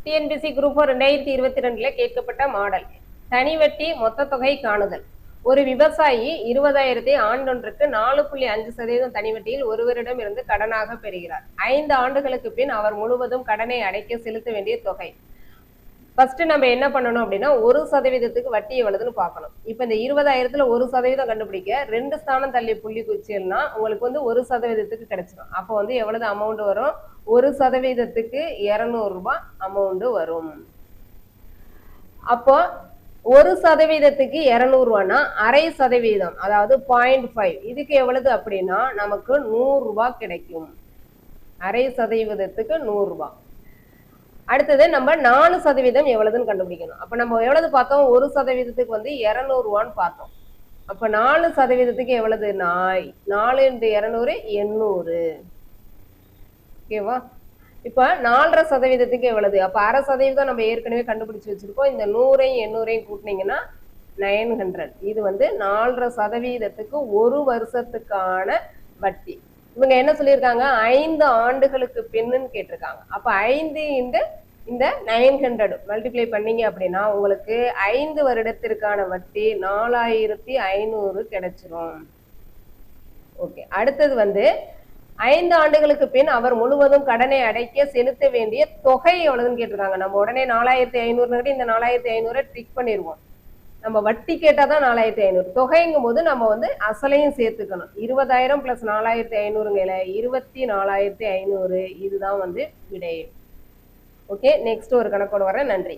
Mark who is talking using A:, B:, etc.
A: TNPSC group 2022 கேட்கப்பட்ட model. தனி வட்டி மொத்த தொகை காணுதல். ஒரு விவசாயி 20,000 ஆண்டொன்றுக்கு 4.5% தனி வட்டியில் ஒருவரிடம் இருந்து கடனாக பெறுகிறார். 5 ஆண்டுகளுக்கு பின் அவர் முழுவதும் கடனை அடைக்க செலுத்த வேண்டிய தொகை. ஃபர்ஸ்ட் நம்ம என்ன பண்ணணும் அப்படின்னா 1% வட்டி எவ்வளவுன்னு பார்க்கணும். இப்ப இந்த 20,000த்துல 1% கண்டுபிடிக்க 2 ஸ்தானம் தள்ளி புள்ளி குச்சியல்னா உங்களுக்கு வந்து 1% கிடைச்சிடும். அப்போ வந்து எவ்வளவு அமௌண்ட் வரும்? 1%க்கு 200 ரூபாய் அமௌண்ட் வரும். அப்போ 1%க்கு 200 ரூபாய்னா 0.5%, அதாவது 0.5, இதுக்கு எவ்வளவு அப்படின்னா நமக்கு 100 ரூபாய் கிடைக்கும். 0.5%க்கு 100 ரூபாய். அடுத்தது நம்ம 4% எவ்வளவுன்னு கண்டுபிடிக்கணும். அப்ப நம்ம எவ்வளவு பார்த்தோம்? 1%க்கு வந்து 200 ரூபான்னு பார்த்தோம். அப்ப 4%க்கு எவ்வளவு? 4 × 200 800. ஓகேவா? இப்ப 4.5%க்கு எவ்வளவு? அப்ப 0.5% நம்ம ஏற்கனவே கண்டுபிடிச்சு வச்சிருக்கோம். இந்த 100ஐயும் 800ஐயும் கூட்டினீங்கன்னா 900. இது வந்து 4.5%க்கு ஒரு வருஷத்துக்கான வட்டி. இவங்க என்ன சொல்லியிருக்காங்க? 5 ஆண்டுகளுக்கு பின்னுன்னு கேட்டிருக்காங்க. அப்ப 5 × இந்த 900 மல்டிப்ளை பண்ணீங்க அப்படின்னா உங்களுக்கு 5 வருடத்திற்கான வட்டி 4500 கிடைச்சிரும். ஓகே, அடுத்தது வந்து 5 ஆண்டுகளுக்கு பின் அவர் முழுவதும் கடனை அடைக்க செலுத்த வேண்டிய தொகை எவ்வளவுன்னு கேட்டிருக்காங்க. நம்ம உடனே 4500 இந்த 4500 டிக் பண்ணிடுவோம். நம்ம வட்டி கேட்டாதான் 4500. தொகைங்கும் போது நம்ம வந்து அசலையும் சேர்த்துக்கணும். 20,000 + 4500 24,500. இதுதான் வந்து விடை. ஓகே, நெக்ஸ்ட் ஒரு கணக்கோடு வரேன். நன்றி.